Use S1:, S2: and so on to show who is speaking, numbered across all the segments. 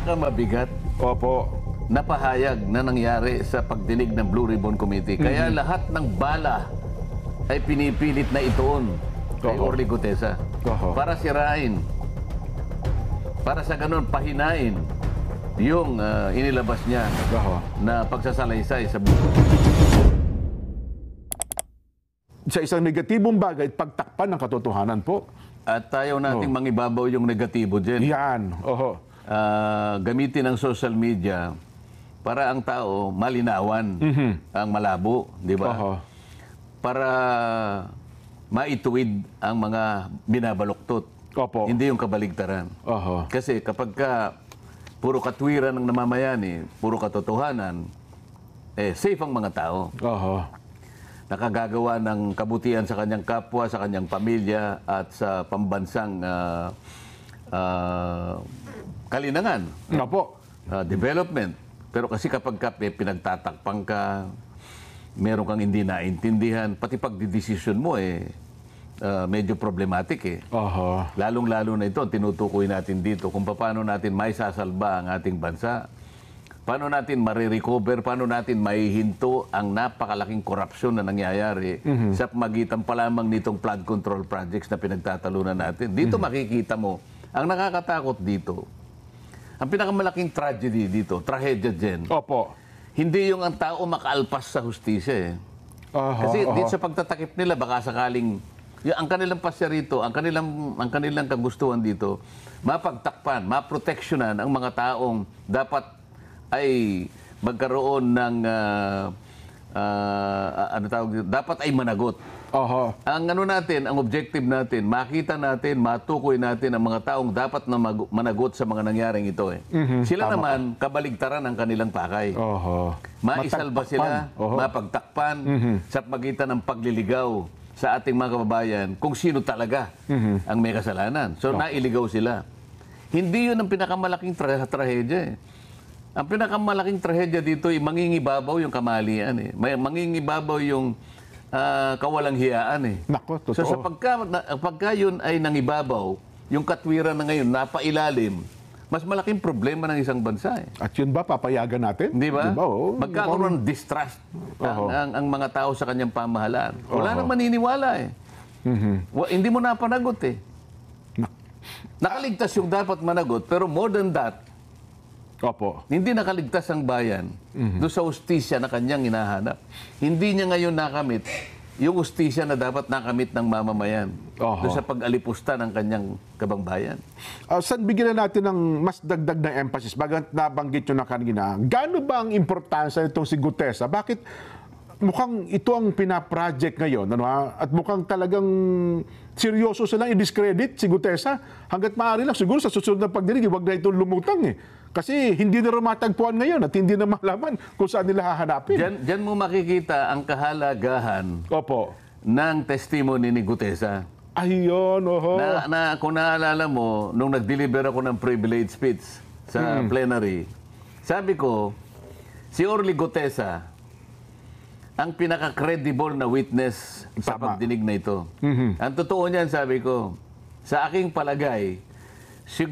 S1: Mabigat
S2: Opo.
S1: na pahayag na nangyari sa pagdinig ng Blue Ribbon Committee. Kaya lahat ng bala ay pinipilit na ituon kay
S2: Oho.
S1: Orly Gutesa
S2: Oho.
S1: para sirain, para sa ganun pahinain yung inilabas niya
S2: Oho.
S1: na pagsasalaysay sa
S2: Sa isang negatibong bagay, pagtakpan ng katotohanan po.
S1: at tayo nating mangibabaw yung negatibo dyan.
S2: Yan. Oho.
S1: Gamitin ang social media para ang tao malinawan, ang malabo, di ba?
S2: Oho.
S1: Para maituwid ang mga binabaluktot.
S2: Opo.
S1: Hindi yung kabaligtaran.
S2: Oho.
S1: Kasi kapag puro katwiran ng namamayani, puro katotohanan, safe ang mga tao.
S2: Oho.
S1: Nakagagawa ng kabutihan sa kanyang kapwa, sa kanyang pamilya, at sa pambansang kalinangan,
S2: Opo.
S1: development. Pero kasi kapag pinagtatakpang ka, meron kang hindi naintindihan, pati pagdidesisyon mo medyo problematic
S2: Oho.
S1: Lalong-lalo na ito, ang tinutukoy natin dito, kung paano natin may sasalba ang ating bansa, paano natin marirecover, paano natin maihinto ang napakalaking korupsyon na nangyayari sa magitan pa lamang nitong flood control projects na pinagtatalunan natin. Dito makikita mo, ang nakakatakot dito, ang pinakamalaking tragedy dito, trahedya dyan,
S2: Opo.
S1: hindi yung ang tao makaalpas sa hustisya
S2: Oho.
S1: Kasi
S2: Oho.
S1: dito sa pagtatakip nila, baka sakaling ang kanilang pasya rito, ang kanilang kagustuhan dito, mapagtakpan, maproteksyonan ang mga taong dapat ay magkaroon ng dapat ay managot.
S2: Oho.
S1: Ang natin, ang objective natin, makita natin, matukoy natin ang mga taong dapat na managot sa mga nangyaring ito Sila
S2: Tama.
S1: naman kabaligtaran ang kanilang pakay.
S2: Oho.
S1: Maisalba sila,
S2: Oho.
S1: mapagtakpan sa pagitan ng pagliligaw sa ating mga kababayan kung sino talaga ang may kasalanan. So, nailigaw sila. Hindi yun ang pinakamalaking trahedya Ang pinakamalaking trahedya dito ay mangingibabaw yung kamalian mangingibabaw yung kawalang hiyaan
S2: Nako, totoo.
S1: So, pagka yun ay nangibabaw, yung katwiran na ngayon, napailalim, mas malaking problema ng isang bansa
S2: At yun ba, papayagan natin?
S1: Di ba?
S2: Oo.
S1: Magkakaroon ng distrust ang mga tao sa kanyang pamahalaan. Wala
S2: Oho.
S1: nang maniniwala Hindi mo napanagot Nakaligtas yung dapat managot, pero more than that,
S2: Opo.
S1: hindi nakaligtas ang bayan doon sa hustisya na kanyang hinahanap. Hindi niya ngayon nakamit yung hustisya na dapat nakamit ng mamamayan
S2: Oho.
S1: doon sa pag-alipusta ng kanyang kabangbayan.
S2: Saan bigyan na natin ng mas dagdag na emphasis? Bagang nabanggit nyo na kanina, gaano ba ang importansya nitong si Gutesa? Bakit mukhang ito ang pinaproject ngayon? At mukhang talagang seryoso silang i-discredit si Gutesa. Hanggat maaari lang, siguro sa susunod na pagdinig, huwag na itong lumutang Kasi hindi na rin matagpuan ngayon at hindi na malaman kung saan nila hahanapin.
S1: Diyan mo makikita ang kahalagahan
S2: Opo.
S1: ng testimony ni Gutesa.
S2: Ayun, oho.
S1: Kung naalala mo, nung nag-deliver ako ng privilege speech sa plenary, sabi ko, si Orly Gutesa, ang pinaka-credible na witness sa
S2: Tama.
S1: pagdinig na ito. Ang totoo niyan, sabi ko, sa aking palagay, si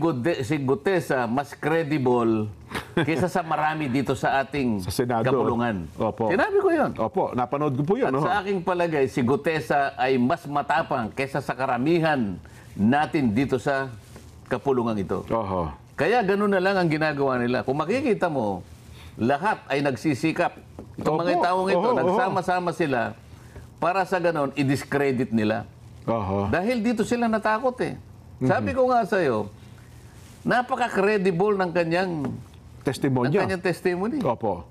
S1: Gutesa mas credible kaysa sa marami dito sa ating
S2: Sa Senado.
S1: kapulungan.
S2: Opo.
S1: Sinabi ko yun.
S2: Opo, napanood ko po yun.
S1: At sa aking palagay, si Gutesa ay mas matapang kaysa sa karamihan natin dito sa kapulungan ito.
S2: Oho.
S1: Kaya ganun na lang ang ginagawa nila. Kung makikita mo, lahat ay nagsisikap. Itong
S2: Opo.
S1: mga taong ito,
S2: Oho,
S1: nagsama-sama sila para sa ganun, i-discredit nila.
S2: Oho.
S1: Dahil dito sila natakot Sabi ko nga sa'yo, napaka-credible ng kanyang
S2: Testimonya.
S1: testimony.
S2: Opo.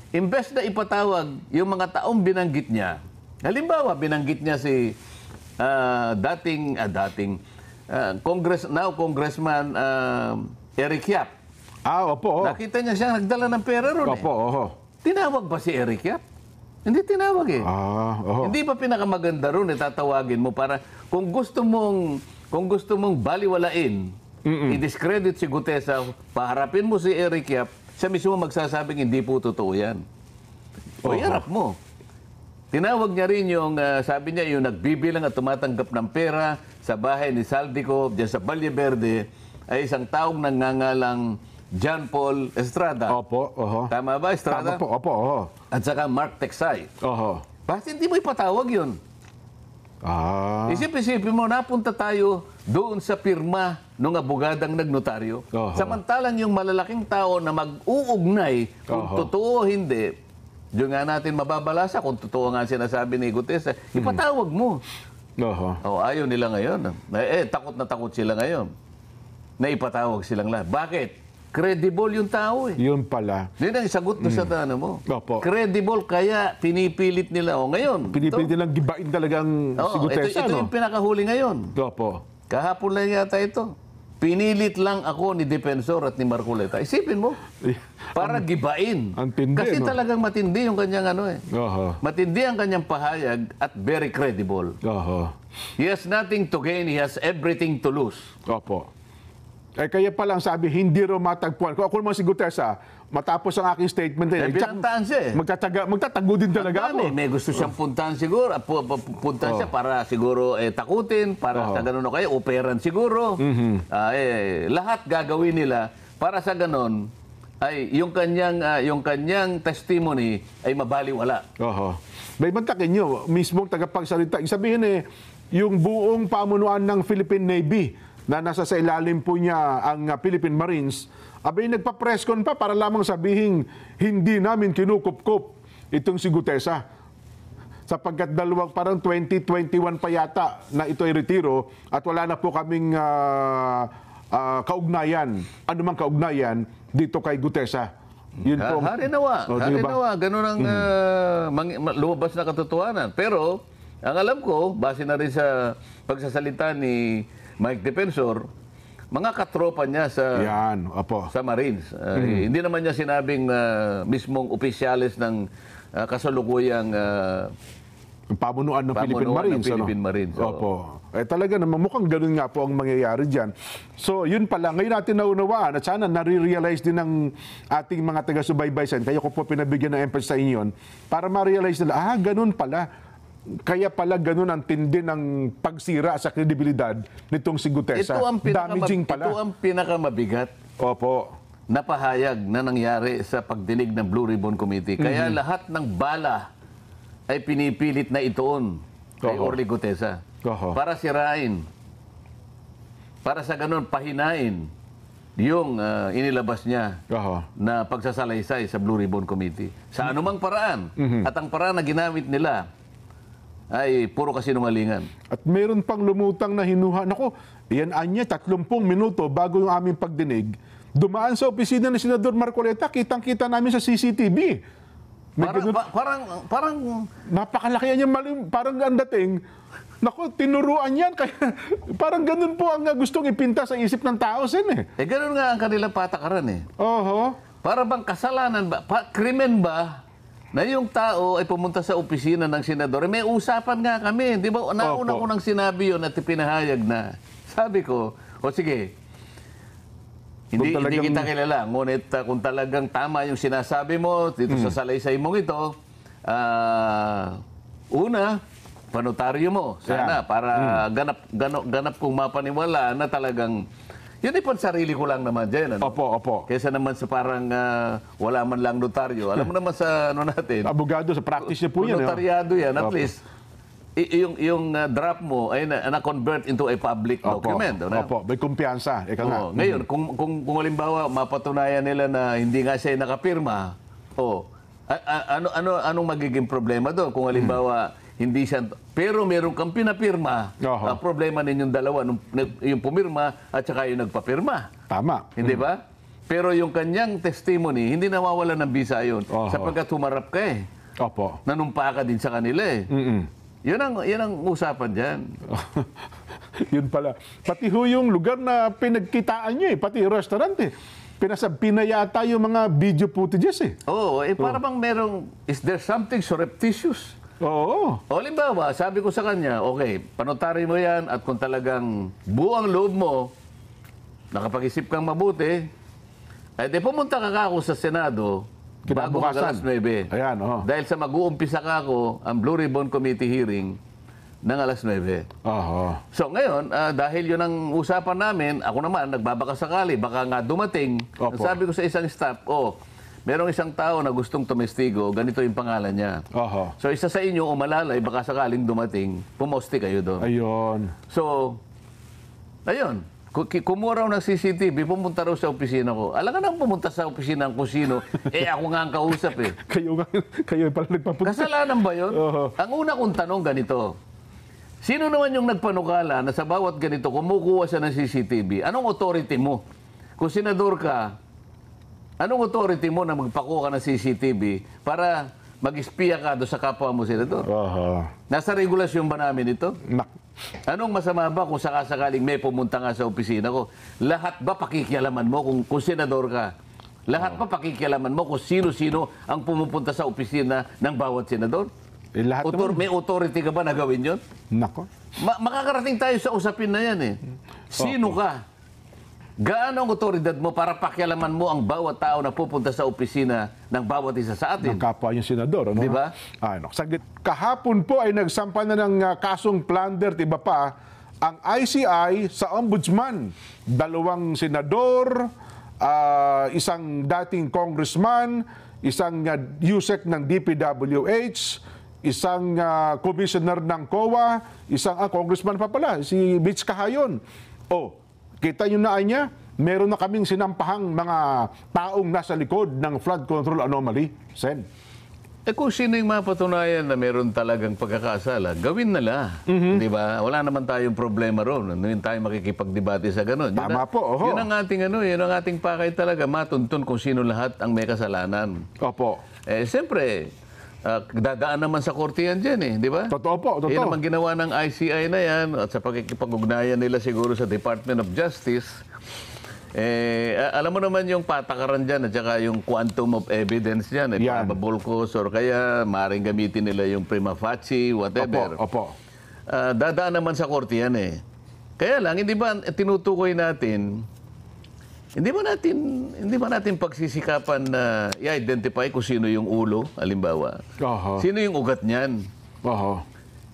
S1: Imbes na ipatawag yung mga taong binanggit niya, halimbawa, binanggit niya si Congressman Eric Yap.
S2: Opo.
S1: Nakita niya siyang nagdala ng pera ron
S2: Opo, oho.
S1: Tinawag ba si Eric Yap? Hindi tinawag
S2: Oho.
S1: Hindi pa pinakamaganda ron tatawagin mo para kung gusto mong baliwalain, i-discredit si Gutesa, paharapin mo si Eric Yap, siya mismo magsasabing hindi po totoo yan. O iharap mo. Tinawag niya rin yung, sabi niya, yung nagbibilang at tumatanggap ng pera sa bahay ni Saldico, dyan sa Valle Verde, ay isang taong nangangalang John Paul Estrada.
S2: Opo, oho.
S1: Tama ba, Estrada?
S2: Tama po, opo, oho.
S1: At saka Mark Teksay.
S2: Oho.
S1: Bakit hindi mo ipatawag yun?
S2: Ah.
S1: Isip-isipin mo, napunta tayo doon sa pirma ng abogadang nagnotaryo.
S2: Oho.
S1: Samantalang yung malalaking tao na mag-uugnay kung
S2: Oho.
S1: totoo o hindi, doon nga natin mababalasa kung totoo nga sinasabi ni Gutesa, ipatawag mo.
S2: Oho.
S1: O, ayaw nila ngayon. Takot na takot sila ngayon. Na ipatawag silang lahat. Bakit? Credible yung tao eh.
S2: Yun pala.
S1: Yun ang sagot mo sa tanong mo.
S2: Opo.
S1: Credible, kaya pinipilit nila. O ngayon,
S2: Pinipilit nilang gibain talagang si Gutesa,
S1: ito
S2: no?
S1: yung pinakahuli ngayon.
S2: Opo.
S1: Kahapon lang yata ito. Pinilit lang ako ni Defensor at ni Marcoleta. Isipin mo, para gibain.
S2: ang tindi,
S1: Kasi
S2: no?
S1: talagang matindi yung kanyang ano eh.
S2: Oho.
S1: Matindi ang kanyang pahayag at very credible.
S2: Oho.
S1: He has nothing to gain, he has everything to lose.
S2: Opo. Kaya pa lang sabi, hindi raw matagpuan. Kung ako naman si Gutesa, matapos ang aking statement,
S1: Pinantaan siya eh.
S2: magtatago din talaga ako.
S1: May gusto siyang puntahan siguro. Puntahan siya para siguro takutin, para sa ganun o kaya operan siguro. Lahat gagawin nila para sa ganun ay yung kanyang testimony ay mabaliwala.
S2: Oho. May mantakin nyo, mismong tagapagsalita. Sabihin yung buong pamunuan ng Philippine Navy na nasa sa ilalim po niya ang Philippine Marines, abay nagpa-press con pa para lamang sabihin hindi namin kinukupkup itong si Gutesa. Sapagkat parang 2021 pa yata na ito ay retiro at wala na po kaming kaugnayan, anumang kaugnayan dito kay Gutesa. Yun po.
S1: Harinawa. Harinawa. Ganun ang lumabas na katotohanan. Pero, ang alam ko, base na rin sa pagsasalita ni Mike Defensor, mga katropa niya sa Marines. Hindi naman niya sinabing mismong opisyalis ng kasalukuyang
S2: pamunuan ng Philippine Marines. Opo. Talaga naman, mukhang ganun nga po ang mangyayari dyan. So, yun pala. Ngayon natin naunawaan at sana nare-realize din ng ating mga taga-subaybay sa kaya ko po pinabigyan ng emphasis sa inyo para ma-realize nila, ganun pala. Kaya pala ganun ang tindi ng pagsira sa kredibilidad nitong si Gutesa. Damaging pala.
S1: Ito ang pinakamabigat.
S2: Opo.
S1: Na pahayag na nangyari sa pagdinig ng Blue Ribbon Committee. Kaya lahat ng bala ay pinipilit na ituon kay Orly Gutesa. Para sirain. Para sa ganun, pahinain yung inilabas niya na pagsasalaysay sa Blue Ribbon Committee. Sa anumang paraan. At ang paraan na ginamit nila ay puro kasinungalingan.
S2: At meron pang lumutang na hinuha. Nako, yan anya, 30 minuto bago yung aming pagdinig, dumaan sa opisina ni Senador Marcoleta, kitang-kita namin sa CCTV.
S1: Parang
S2: napakalaki yan yung parang ang dating. Nako, tinuruan yan. Kaya, parang ganun po ang gustong ipinta sa isip ng tao, Sen.
S1: ganun nga ang kanilang patakaran eh.
S2: Oho.
S1: Para bang kasalanan ba, krimen ba, na yung tao ay pumunta sa opisina ng senador. May usapan nga kami. Di ba? Nauna ko nang sinabi yun at pinahayag na. Sabi ko, sige, hindi kita kilala. Ngunit kung talagang tama yung sinasabi mo dito sa salaysay mong ito, una, panotaryo mo. Sana para ganap kong mapaniwala na talagang yun ay sarili ko lang naman dyan. Ano?
S2: Opo.
S1: Kesa naman sa parang wala man lang notaryo. Alam mo naman sa natin.
S2: Abogado, sa practice niya po yan.
S1: Notaryado yan. At least, yung draft mo ay na-convert into a public document.
S2: Opo, may kumpiyansa.
S1: Ngayon, kung halimbawa mapatunayan nila na hindi nga siya nakapirma, anong magiging problema doon? Kung halimbawa, hindi siya, pero meron kang pinapirma, ang problema ninyong dalawa, yung pumirma at saka yung nagpapirma.
S2: Tama.
S1: Hindi ba? Pero yung kanyang testimony, hindi nawawala ng bisa yun. Sapagkat humarap ka eh.
S2: Opo.
S1: Nanumpa ka din sa kanila eh. Yun ang usapan dyan.
S2: Yun pala. Pati ho yung lugar na pinagkitaan nyo pati yung restaurant pinayata yung mga video footages
S1: para bang merong, is there something surreptitious?
S2: Oo.
S1: O halimbawa, sabi ko sa kanya, okay, panotary mo yan at kung talagang buang loob mo, nakapag-isip kang mabuti, di pumunta ka ako sa Senado bago mag alas 9.
S2: Ayan,
S1: Dahil sa mag-uumpisa ka ako, ang Blue Ribbon Committee hearing, ng alas 9.
S2: Oho.
S1: So ngayon, dahil yun ang usapan namin, ako naman, nagbabaka sakali, baka nga dumating.
S2: Opo.
S1: Sabi ko sa isang staff, merong isang tao na gustong tumestigo, ganito yung pangalan niya.
S2: Oho.
S1: So isa sa inyo, umalalay, baka sakaling dumating, pumoste kayo doon.
S2: Ayun.
S1: So, ayun, kumuha raw ng CCTV, pumunta raw sa opisina ko. Alam ka nang pumunta sa opisina ng kusino, ako nga ang kausap eh.
S2: Kayo pala nagpapunta.
S1: Kasalanan ba yun?
S2: Oo.
S1: Ang una kong tanong ganito, sino naman yung nagpanukala na sa bawat ganito, kumukuha siya ng CCTV? Anong authority mo? Kung senador ka, anong authority mo na magpakuha ka ng CCTV para mag-espiya ka doon sa kapwa mo, senador?
S2: Oho.
S1: Nasa regulasyon ba namin ito?
S2: Nak.
S1: Anong masama ba kung sakasakaling may pumunta nga sa opisina ko? Lahat ba pakikialaman mo kung senador ka? Lahat ba pakikialaman mo kung sino-sino ang pumupunta sa opisina ng bawat senador?
S2: Lahat naman.
S1: May authority ka ba na gawin yun?
S2: Nako.
S1: Makakarating tayo sa usapin na yan eh. Sino ka? Gaano ang otoridad mo para pakialaman mo ang bawat tao na pupunta sa opisina ng bawat isa sa atin?
S2: Ng kapwa yung senador. Ano?
S1: Di ba?
S2: Saglit. Kahapon po ay nagsampa na ng kasong plunder at iba pa ang ICI sa ombudsman. 2 senador, isang dating congressman, isang USEC ng DPWH, isang commissioner ng COA, isang congressman pa pala, si Mitch Cahayon. Kita nyo na niya, meron na kaming sinampahang mga taong nasa likod ng flood control anomaly. Sen.
S1: Kung sino yung mapatunayan na meron talagang pagkakasala, gawin nila. Di ba? Wala naman tayong problema ron. Ano yun tayo makikipagdebate sa ganun.
S2: Tama po, oho.
S1: Yun ang ating pakay talaga, matuntun kung sino lahat ang may kasalanan.
S2: Opo.
S1: Siyempre, dadaan naman sa korte yan dyan eh, di ba?
S2: Totoo po, totoo.
S1: Yan naman ginawa ng ICI na yan at sa pagkikipag-ugnayan nila siguro sa Department of Justice. Alam mo naman yung patakaran dyan at saka yung quantum of evidence dyan.
S2: Yan.
S1: Probable cause or kaya maaaring gamitin nila yung prima facie, whatever.
S2: Opo.
S1: Dadaan naman sa korte yan eh. Kaya lang, hindi ba tinutukoy natin, hindi ba natin pagsisikapan na i-identify kung sino yung ulo, halimbawa?
S2: Oho.
S1: Sino yung ugat niyan?
S2: Oho.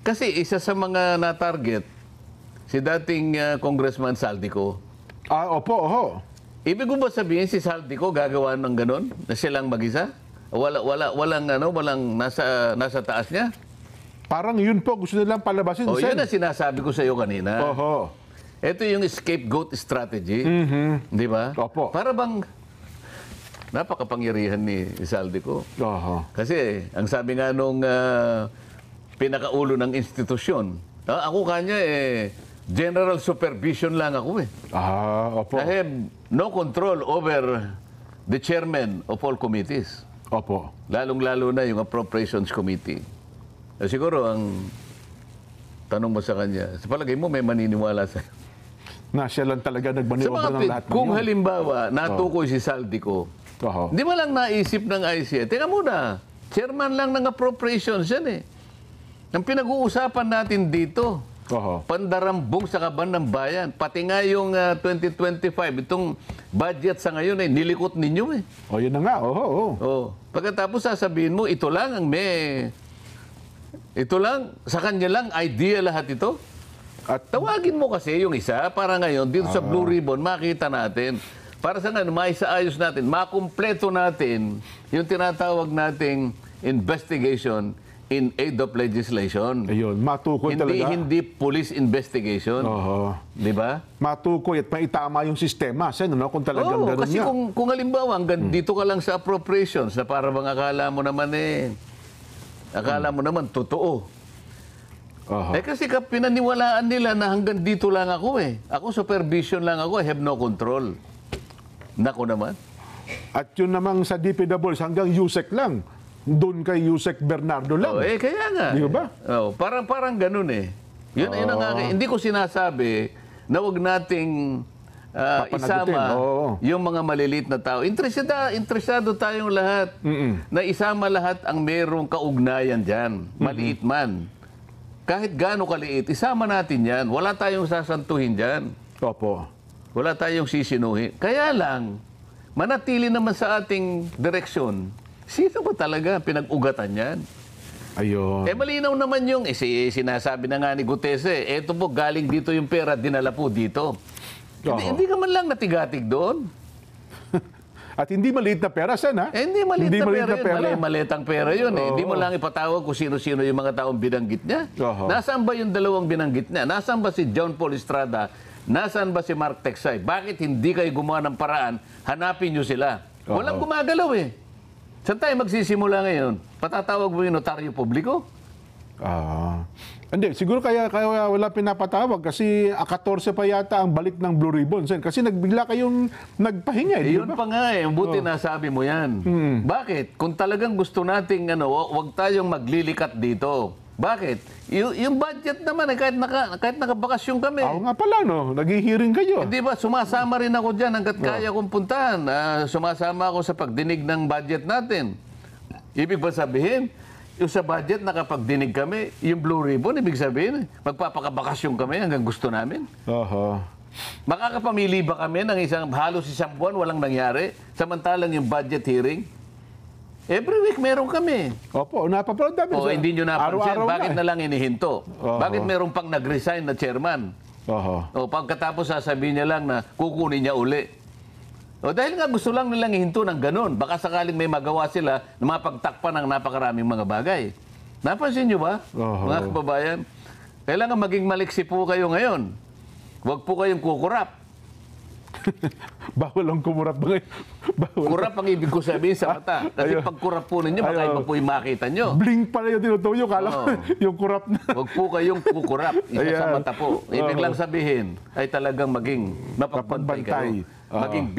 S1: Kasi isa sa mga na-target, si dating Congressman Saldico.
S2: Opo, oho.
S1: Ibig ko ba sabihin si Saldico gagawa ng ganon? Na silang mag-isa? Walang nasa taas niya?
S2: Parang yun po, gusto nilang palabasin.
S1: Yun ang sinasabi ko sa iyo kanina.
S2: Oho.
S1: Ito yung scapegoat strategy. Di ba?
S2: Opo.
S1: Para bang napakapangyarihan ni Saldico.
S2: Oho.
S1: Kasi ang sabi nga nung pinakaulo ng institusyon, ako kanya general supervision lang ako eh.
S2: Opo.
S1: I have no control over the chairman of all committees.
S2: Opo.
S1: Lalong-lalo na yung Appropriations Committee. Siguro ang tanong mo sa kanya, sa palagay mo may maniniwala sa...
S2: Na siya lang talaga
S1: Sa
S2: nagmaniobra ng lahat ng
S1: kung
S2: yun.
S1: halimbawa natukoy si Saldico,
S2: Oho.
S1: di ba lang naisip ng ICI? Teka muna, chairman lang ng appropriations yan eh. Ang pinag-uusapan natin dito,
S2: Oho.
S1: pandarambong sa kaban ng bayan. Pati nga yung 2025, itong budget sa ngayon nilikot ninyo eh.
S2: Yun na nga. Oho.
S1: Pagkatapos sasabihin mo, ito lang, sa kanya lang, idea lahat ito.
S2: At
S1: Tawagin mo kasi yung isa para ngayon dito sa Blue Ribbon makita natin. Para sa ngayon, maisaayos natin, makumpleto natin yung tinatawag nating investigation in aid of legislation.
S2: ayun, matukoy talaga.
S1: Hindi police investigation.
S2: Oho.
S1: Di ba?
S2: Matukoy at maitama yung sistema. Sen, no? Kung talagang ganun
S1: kasi
S2: nga.
S1: kung halimbawa, hanggang dito ka lang sa appropriations na para bang akala mo naman totoo.
S2: Oho.
S1: Kasi pinaniwalaan nila na hanggang dito lang ako eh. Ako supervision lang ako, I have no control. Nako naman.
S2: At yun namang sa DPWH hanggang USEC lang. Doon kay USEC Bernardo lang.
S1: Kaya nga.
S2: Di ba?
S1: Parang ganun eh. Yun ang hindi ko sinasabi na wag nating
S2: Papanagutin.
S1: isama
S2: Oo.
S1: yung mga maliliit na tao. Interesado tayong lahat na isama lahat ang merong kaugnayan dyan. Maliit man. Kahit gaano kaliit, isama natin yan. Wala tayong sasantuhin dyan.
S2: Opo.
S1: Wala tayong sisinuhin. Kaya lang, manatili naman sa ating direksyon, sino ba talaga pinag-ugatan yan?
S2: Ayun.
S1: Malinaw naman yung, sinasabi na nga ni Gutese, eto po, galing dito yung pera, dinala po dito. Hindi ka man lang natigatig doon.
S2: At hindi maliit na pera, Sen, ha?
S1: Hindi maliit na pera yun. Maliitang pera yun. Hindi mo lang ipatawag kung sino-sino yung mga taong binanggit niya. Nasaan ba yung dalawang binanggit niya? Nasaan ba si John Paul Estrada? Nasaan ba si Mark Texay? Bakit hindi kayo gumawa ng paraan? Hanapin niyo sila. Walang gumagalaw eh. Saan tayo magsisimula ngayon? Patatawag mo yung notaryo publiko?
S2: Hindi, siguro kaya wala pinapatawag kasi 14 pa yata ang balik ng Blue Ribbon, Sen. Kasi nagbigla kayong nagpahinga, di
S1: Yun
S2: ba?
S1: pa nga eh. Buti nasabi mo yan. Bakit? Kung talagang gusto nating wag tayong maglilikat dito. Bakit? Yung budget naman, kahit nakabakasyon kami.
S2: Ako nga pala, no? Nag-hearing kayo.
S1: Hindi ba, sumasama rin ako dyan hanggat kaya kong puntahan. Sumasama ako sa pagdinig ng budget natin. Ibig ba sabihin, yung sa budget na kapag dinig kami, yung Blue Ribbon, ibig sabihin, magpapakabakasyon kami hanggang gusto namin. Makakapamili ba kami ng halos isang buwan, walang nangyari, samantalang yung budget hearing? Every week meron kami.
S2: Opo, napapanood namin.
S1: Hindi nyo napansin, bakit na
S2: eh.
S1: lang inihinto? Bakit meron pang nag-resign na chairman? Pagkatapos sasabihin niya lang na kukunin niya uli. Dahil nga gusto lang nilang ihinto ng ganun. Baka sakaling may magawa sila na mapagtakpan ng napakaraming mga bagay. Napansin nyo ba, mga kababayan? Kailangan maging maliksi po kayo ngayon. Huwag po kayong kukurap.
S2: Bawal ang kumurap ba ngayon?
S1: Kurap ang ibig ko sabihin sa mata. Kasi pag kurap po ninyo, baka iba po yung makita nyo.
S2: Blink pala yung tinutuyo. Kala ko yung kurap na.
S1: Huwag po kayong kukurap. Isa sa mata po. Ibig lang sabihin ay talagang maging mapagbantay kayo. Maging